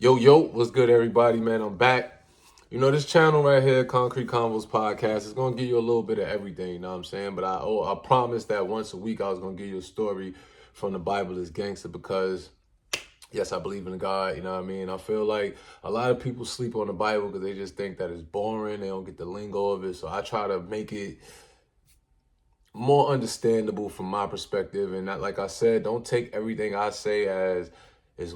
Yo, what's good, everybody, man? I'm back. This channel right here, Concrete Convos Podcast, is going to give you a little bit of everything, you know what I'm saying? But I promised that once a week I was going to give you a story from the Bible.I Gangster because, yes, I believe in God, you know what I mean? I feel like a lot of people sleep on the Bible because they just think that it's boring. They don't get the lingo of it. So I try to make it more understandable from my perspective. And that, like I said, don't take everything I say as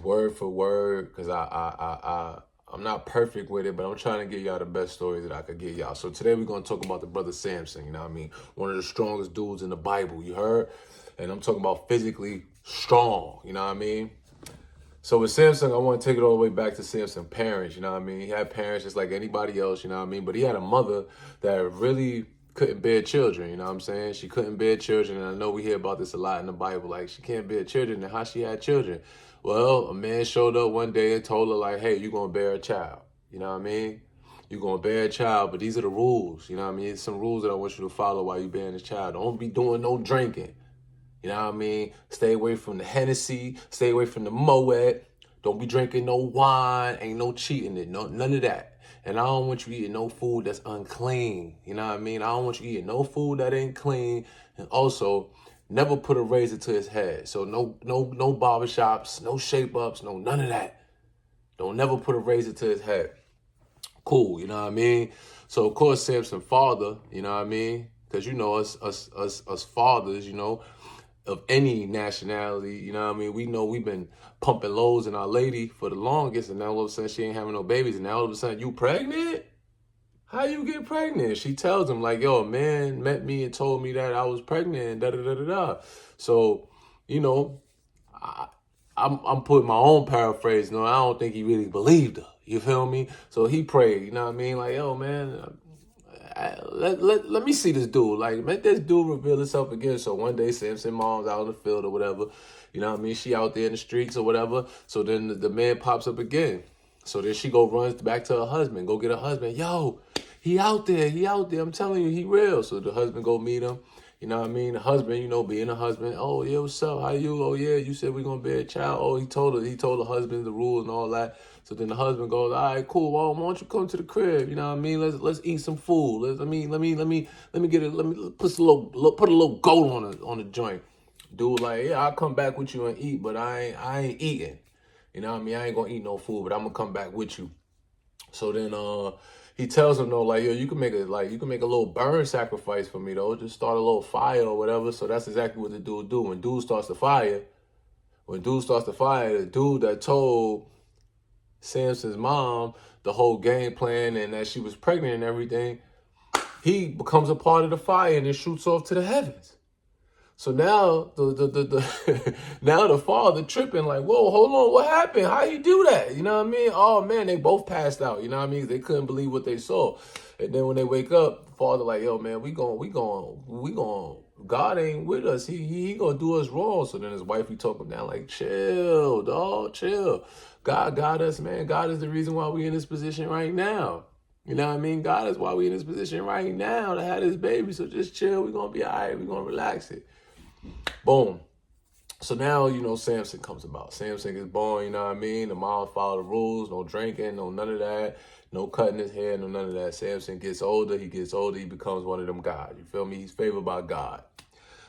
word for word, because I'm not perfect with it, but I'm trying to get y'all the best stories that I could get y'all. So today we're going to talk about the brother Samson, you know what I mean? One of the strongest dudes in the Bible, you heard? And I'm talking about physically strong, you know what I mean? So with Samson, I want to take it all the way back to Samson's parents, you know what I mean? He had parents just like anybody else, you know what I mean? But he had a mother that really couldn't bear children, you know what I'm saying? She couldn't bear children, and I know we hear about this a lot in the Bible, like she can't bear children, and how she had children. Well, a man showed up one day and told her, like, hey, you're going to bear a child, you know what I mean? You're going to bear a child, but these are the rules, you know what I mean? It's some rules that I want you to follow while you're bearing this child. Don't be doing no drinking, you know what I mean? Stay away from the Hennessy, stay away from the Moet. Don't be drinking no wine, ain't no cheating it, none of that. And I don't want you eating no food that's unclean. You know what I mean? I don't want you eating no food that ain't clean. And also, never put a razor to his head. So no barbershops, no shape ups, no none of that. Don't never put a razor to his head. Cool, you know what I mean? So of course Samson's father, you know what I mean? Because you know us fathers, you know, of any nationality, you know what I mean? We know we've been pumping loads in our lady for the longest, and now all of a sudden she ain't having no babies, and now all of a sudden you pregnant? How you get pregnant? She tells him like, yo, a man met me and told me that I was pregnant, and da-da-da-da-da. So, you know, I'm putting my own paraphrase. No, I don't think he really believed her. You feel me? So he prayed, you know what I mean? Like, yo, man, let me see this dude. Like, make this dude reveal himself again. So one day, Samson mom's out in the field or whatever. You know what I mean? She out there in the streets or whatever. So then the man runs up again. So then she runs back to her husband. Go get her husband. Yo, he out there. I'm telling you, he real. So the husband go meet him. You know what I mean? The husband, you know, being a husband. Oh, yeah, what's up? How you? Oh, yeah, you said we're going to bear a child. Oh, he told the husband the rules and all that. So then the husband goes, all right, cool. Well, why don't you come to the crib? You know what I mean? Let's eat some food. Let me get it. Let me put a little goat on the joint. Dude, like, yeah, I'll come back with you and eat, but I ain't eating. You know what I mean? I ain't gonna eat no food, but I'm gonna come back with you. So then he tells him though, like, yo, you can make a little burn sacrifice for me though. Just start a little fire or whatever. So that's exactly what the dude do. When dude starts the fire, the dude that told Samson's mom the whole game plan and that she was pregnant and everything, he becomes a part of the fire and then shoots off to the heavens. So now now the father tripping like, whoa, hold on, what happened? How you do that? You know what I mean? Oh man, they both passed out. You know what I mean? They couldn't believe what they saw. And then when they wake up, the father like, yo man, we going. God ain't with us. He gonna do us wrong. So then his wife, he talk him down like, chill, dog, chill. God got us, man. God is the reason why we in this position right now. You know what I mean? God is why we in this position right now to have this baby. So just chill. We're gonna be all right. We're gonna relax it. Boom. So now, you know, Samson comes about. Samson gets born, you know what I mean? The mom follow the rules, no drinking, no none of that, no cutting his hair, no none of that. Samson gets older, he becomes one of them guys. You feel me? He's favored by God.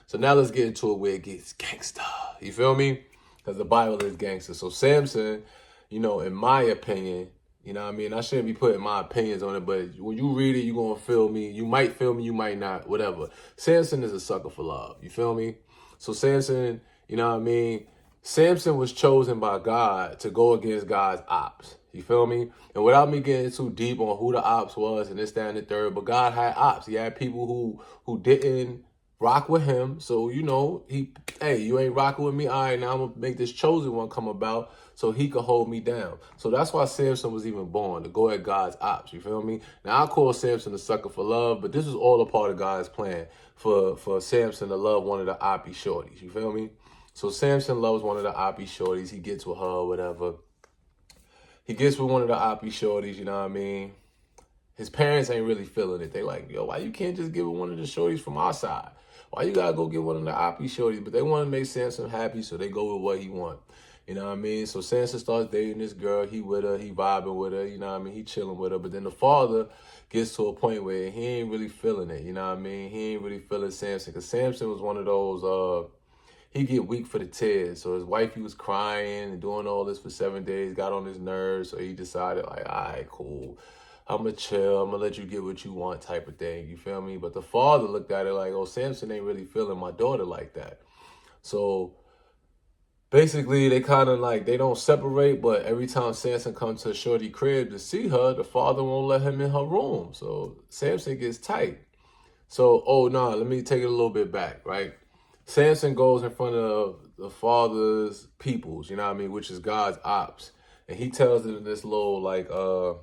So now let's get into it where it gets gangster. You feel me? Because the Bible is gangster. So Samson, you know, in my opinion, you know what I mean? I shouldn't be putting my opinions on it, but when you read it, you're going to feel me. You might feel me, you might not, whatever. Samson is a sucker for love. You feel me? So Samson, you know what I mean? Samson was chosen by God to go against God's ops. You feel me? And without me getting too deep on who the ops was and this, that, and the third, but God had ops. He had people who didn't rock with him. So, you know, hey, you ain't rocking with me. All right, now I'm going to make this chosen one come about so he could hold me down. So that's why Samson was even born, to go at God's ops. You feel me? Now, I call Samson a sucker for love, but this is all a part of God's plan for Samson to love one of the oppie shorties. You feel me? So Samson loves one of the oppie shorties. He gets with her or whatever. He gets with one of the oppie shorties, you know what I mean? His parents ain't really feeling it. They like, yo, why you can't just give it one of the shorties from our side? Why you gotta go get one of the oppie shorties? But they want to make Samson happy, so they go with what he want. You know what I mean? So Samson starts dating this girl. He with her. He vibing with her. You know what I mean? He chilling with her. But then the father gets to a point where he ain't really feeling it. You know what I mean? He ain't really feeling Samson. Because Samson was one of those, he get weak for the tears. So his wife, he was crying and doing all this for 7 days, got on his nerves. So he decided, like, all right, cool. I'm going to chill. I'm going to let you get what you want type of thing. You feel me? But the father looked at it like, oh, Samson ain't really feeling my daughter like that. So basically, they kind of like, they don't separate, but every time Samson comes to Shorty crib to see her, the father won't let him in her room. So Samson gets tight. So, let me take it a little bit back, right? Samson goes in front of the father's peoples, you know what I mean, which is God's ops. And he tells them this little, little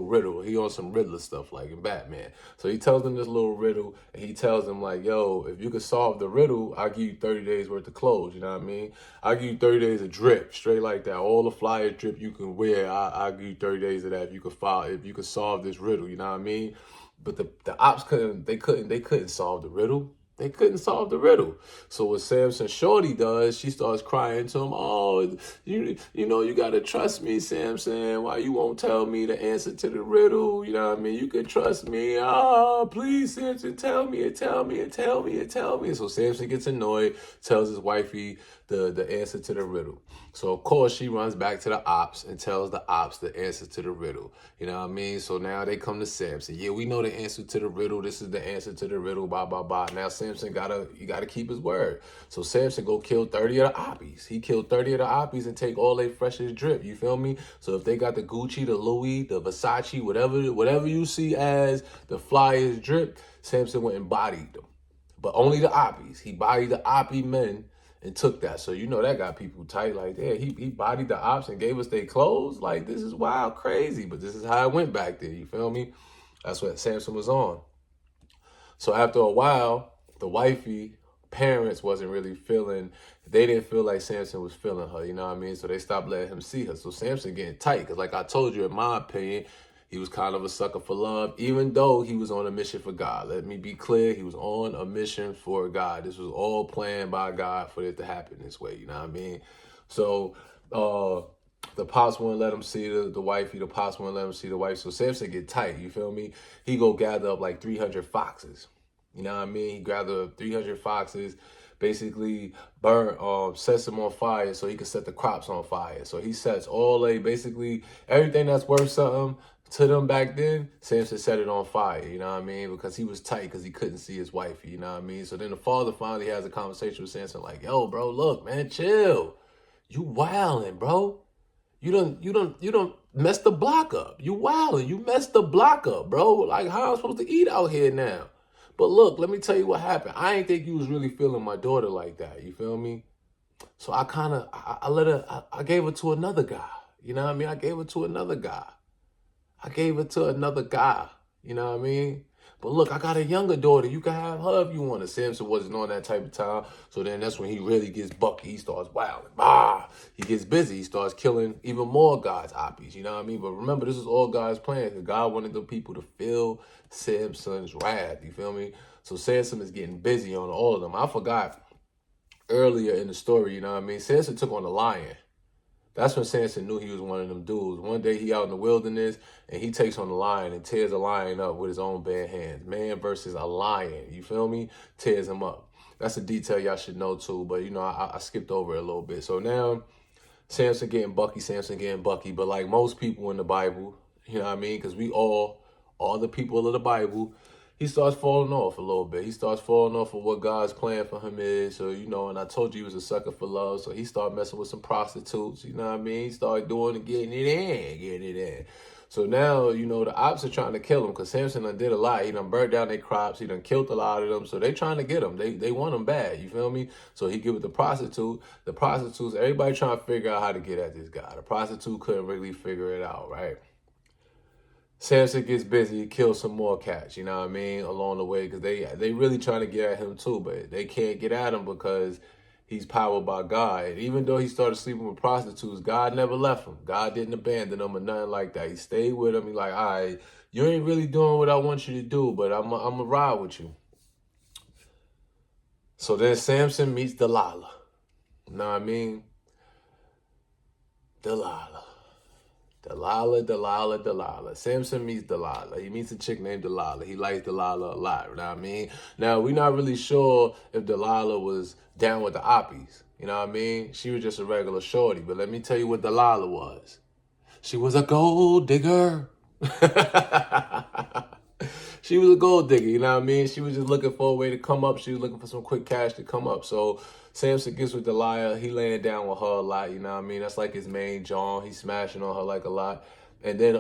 riddle. He on some Riddler stuff like in Batman. So he tells them this little riddle, and he tells them like, yo, if you could solve the riddle, I'll give you 30 days worth of clothes. You know what I mean? I'll give you 30 days of drip, straight like that. All the flyer drip you can wear, I'll give you 30 days of that if you could solve this riddle. You know what I mean? But the ops couldn't solve the riddle. They couldn't solve the riddle. So what Samson Shorty does, she starts crying to him, oh, you got to trust me, Samson. Why you won't tell me the answer to the riddle? You know what I mean? You can trust me. Oh, please, Samson, tell me and tell me and tell me and tell me. So Samson gets annoyed, tells his wifey the answer to the riddle. So, of course, she runs back to the ops and tells the ops the answer to the riddle. You know what I mean? So now they come to Samson. Yeah, we know the answer to the riddle. This is the answer to the riddle, blah, blah, blah. Now Samson gotta keep his word. So Samson go kill 30 of the oppies. He killed 30 of the oppies and take all their freshest drip. You feel me? So if they got the Gucci, the Louis, the Versace, whatever you see as the flyest drip, Samson went and bodied them. But only the oppies. He bodied the oppie men and took that. So that got people tight. Like, yeah, he bodied the ops and gave us their clothes. Like, this is wild, crazy. But this is how it went back there. You feel me? That's what Samson was on. So after a while, the wifey parents wasn't really feeling, they didn't feel like Samson was feeling her, you know what I mean? So they stopped letting him see her. So Samson getting tight, because like I told you, in my opinion, he was kind of a sucker for love, even though he was on a mission for God. Let me be clear, he was on a mission for God. This was all planned by God for it to happen this way, you know what I mean? So the pops wouldn't let him see the wifey, the pops wouldn't let him see the wife. So Samson get tight, you feel me? He go gather up like 300 foxes. You know what I mean? He gathered 300 foxes, basically sets them on fire so he can set the crops on fire. So he sets basically everything that's worth something to them back then, Samson set it on fire, you know what I mean? Because he was tight because he couldn't see his wife, you know what I mean? So then the father finally has a conversation with Samson like, yo, bro, look, man, chill. You wildin', bro. You don't mess the block up. You wildin'. You messed the block up, bro. Like, how am I supposed to eat out here now? But look, let me tell you what happened. I ain't think you was really feeling my daughter like that. You feel me? So I gave her to another guy. You know what I mean? I gave her to another guy. You know what I mean? But look, I got a younger daughter. You can have her if you want to. Samson wasn't on that type of time. So then that's when he really gets bucky. He starts wilding. He gets busy. He starts killing even more God's oppies. You know what I mean? But remember, this is all God's plan. Because God wanted the people to feel Samson's wrath. You feel me? So Samson is getting busy on all of them. I forgot earlier in the story, you know what I mean? Samson took on a lion. That's when Samson knew he was one of them dudes. One day he out in the wilderness and he takes on the lion and tears the lion up with his own bare hands. Man versus a lion, you feel me? Tears him up. That's a detail y'all should know too, but I skipped over it a little bit. So now Samson getting bucky, but like most people in the Bible, you know what I mean? Because all the people of the Bible, he starts falling off a little bit. He starts falling off of what God's plan for him is. So, and I told you he was a sucker for love. So he started messing with some prostitutes, you know what I mean? He started doing and getting it in. So now, the ops are trying to kill him because Samson done did a lot. He done burnt down their crops. He done killed a lot of them. So they trying to get him. They want him bad, you feel me? So he get with the prostitute. The prostitutes, everybody trying to figure out how to get at this guy. The prostitute couldn't really figure it out, right? Samson gets busy, kills some more cats, you know what I mean, along the way, because they really trying to get at him too, but they can't get at him because he's powered by God. And even though he started sleeping with prostitutes, God never left him. God didn't abandon him or nothing like that. He stayed with him. He's like, all right, you ain't really doing what I want you to do, but I'm going to ride with you. So then Samson meets Delilah. You know what I mean? Delilah. Delilah. Samson meets Delilah. He meets a chick named Delilah. He likes Delilah a lot, you know what I mean? Now, we're not really sure if Delilah was down with the Oppies. You know what I mean? She was just a regular shorty. But let me tell you what Delilah was. She was a gold digger. She was a gold digger, you know what I mean? She was just looking for a way to come up. She was looking for some quick cash to come up. So Samson gets with Delilah. He laying down with her a lot, you know what I mean? That's like his main John. He's smashing on her like a lot. And then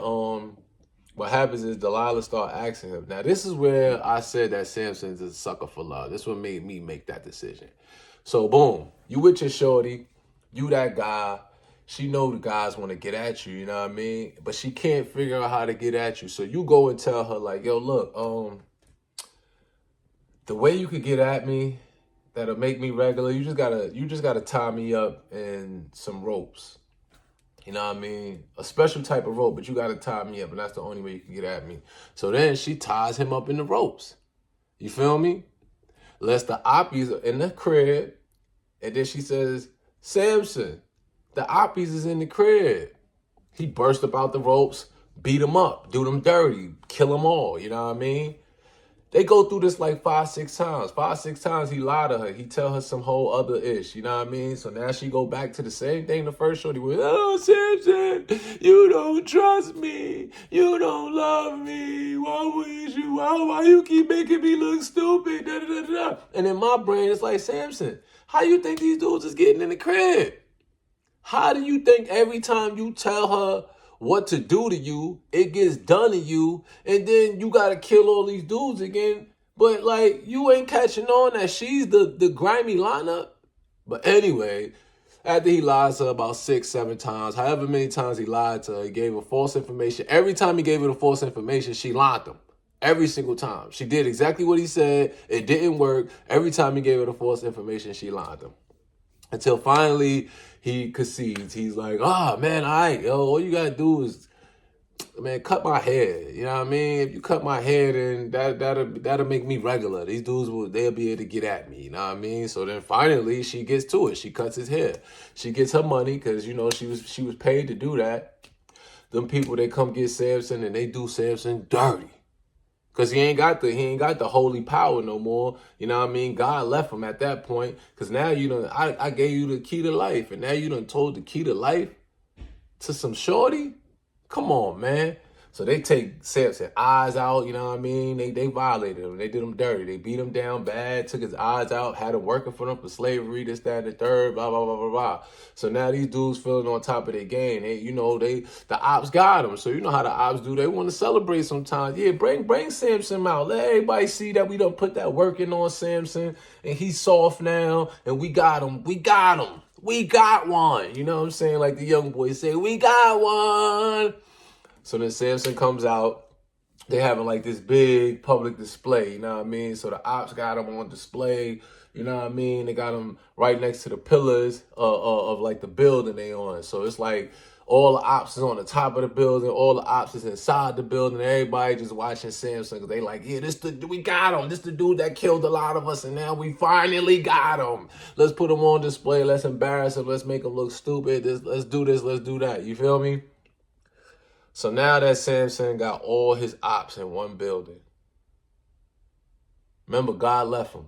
what happens is Delilah start asking him. Now, this is where I said that Samson's a sucker for love. This is what made me make that decision. So, boom, you with your shorty, you that guy. She know the guys want to get at you, you know what I mean? But she can't figure out how to get at you. So you go and tell her, like, yo, look, the way you could get at me that'll make me regular, you just gotta tie me up in some ropes. You know what I mean? A special type of rope, but you gotta tie me up, and that's the only way you can get at me. So then she ties him up in the ropes. You feel me? Lets the Oppies in the crib, and then she says, Samson, the Oppies is in the crib. He burst up out the ropes, beat them up, do them dirty, kill them all, you know what I mean? They go through this like 5-6 times. 5-6 times he lied to her. He tell her some whole other ish, you know what I mean? So now she go back to the same thing the first shorty was, oh, Samson, you don't trust me. You don't love me. Why would you? Why you keep making me look stupid? Da, da, da, da. And in my brain, it's like, Samson, how you think these dudes is getting in the crib? How do you think every time you tell her what to do to you, it gets done to you, and then you got to kill all these dudes again? But, like, you ain't catching on that she's the grimy lineup? But anyway, after he lied to her about 6-7 times, however many times he lied to her, he gave her false information. Every time he gave her the false information, she lied to him. Every single time. She did exactly what he said. It didn't work. Every time he gave her the false information, she lied to him. Until finally he concedes. He's like, man, all right, yo, all you gotta do is, man, cut my hair. You know what I mean? If you cut my hair, then that'll make me regular. These dudes they'll be able to get at me. You know what I mean? So then finally she gets to it. She cuts his hair. She gets her money because, you know, she was paid to do that. Them people, they come get Samson and they do Samson dirty. Because he ain't got the holy power no more. You know what I mean? God left him at that point. Because now, you know, I gave you the key to life. And now you done told the key to life to some shorty? Come on, man. So they take Samson's eyes out, you know what I mean? They violated him. They did him dirty. They beat him down bad, took his eyes out, had him working for them for slavery, this, that, and the third, blah, blah, blah, blah, blah. So now these dudes feeling on top of their game. The ops got them. So you know how the ops do. They want to celebrate sometimes. Yeah, bring Samson out. Let everybody see that we done put that work in on Samson, and he's soft now, and we got him. We got him. We got one. You know what I'm saying? Like the young boys say, we got one. So then Samson comes out. They having like this big public display, you know what I mean? So the ops got him on display, you know what I mean? They got him right next to the pillars of like the building they on. So it's like all the ops is on the top of the building, all the ops is inside the building. Everybody just watching Samson because they like, yeah, we got him. This the dude that killed a lot of us, and now we finally got him. Let's put him on display. Let's embarrass him. Let's make him look stupid. Let's do this. Let's do that. You feel me? So now that Samson got all his ops in one building. Remember, God left him.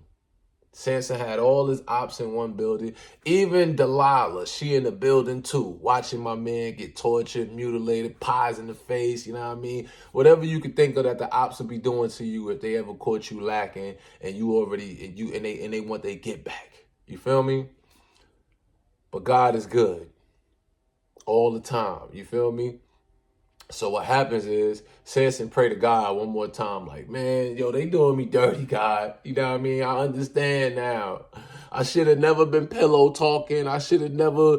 Samson had all his ops in one building. Even Delilah, she in the building too, watching my man get tortured, mutilated, pies in the face, you know what I mean? Whatever you could think of that the ops would be doing to you if they ever caught you lacking and they want their get back. You feel me? But God is good all the time. You feel me? So what happens is Samson pray to God one more time, like, man, yo, they doing me dirty, God. You know what I mean? I understand now. I should have never been pillow talking. I should have never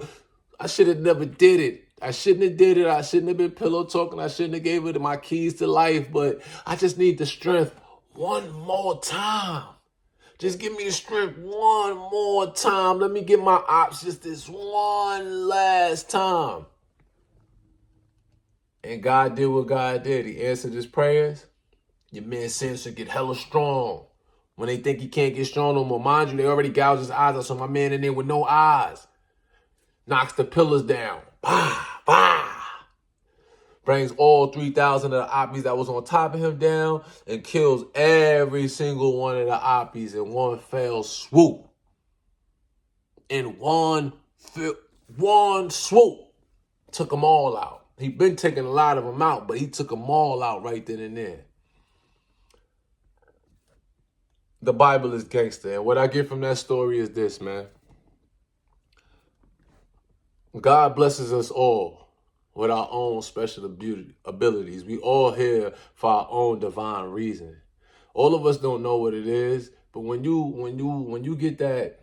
did it. I shouldn't have did it. I shouldn't have been pillow talking. I shouldn't have gave it my keys to life. But I just need the strength one more time. Just give me the strength one more time. Let me get my ops just this one last time. And God did what God did. He answered his prayers. Your man Samson get hella strong. When they think he can't get strong no more. Mind you, they already gouged his eyes out. So my man in there with no eyes. Knocks the pillars down. Bah, bah. Brings all 3,000 of the Oppies that was on top of him down and kills every single one of the Oppies in one fell swoop. In one swoop. Took them all out. He'd been taking a lot of them out, but he took them all out right then and there. The Bible is gangster. And what I get from that story is this, man. God blesses us all with our own special abilities. We all here for our own divine reason. All of us don't know what it is, but when you get that,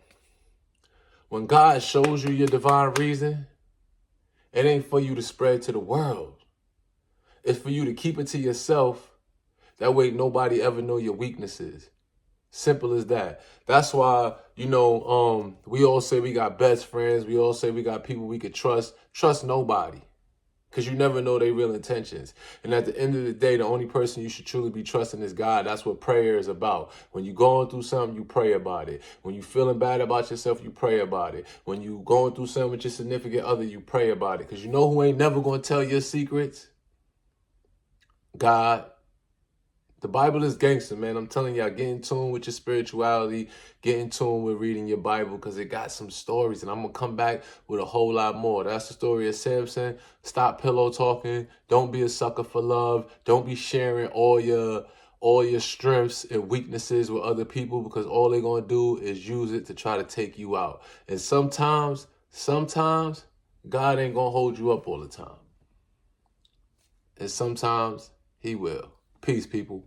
when God shows you your divine reason, it ain't for you to spread to the world. It's for you to keep it to yourself. That way nobody ever know your weaknesses. Simple as that. That's why, we all say we got best friends. We all say we got people we could trust. Trust nobody. Because you never know their real intentions. And at the end of the day, the only person you should truly be trusting is God. That's what prayer is about. When you're going through something, you pray about it. When you're feeling bad about yourself, you pray about it. When you're going through something with your significant other, you pray about it. Because you know who ain't never going to tell your secrets? God. The Bible is gangster, man. I'm telling y'all, get in tune with your spirituality. Get in tune with reading your Bible because it got some stories. And I'm going to come back with a whole lot more. That's the story of Samson. Stop pillow talking. Don't be a sucker for love. Don't be sharing all your strengths and weaknesses with other people because all they're going to do is use it to try to take you out. And sometimes, God ain't going to hold you up all the time. And sometimes he will. Peace, people.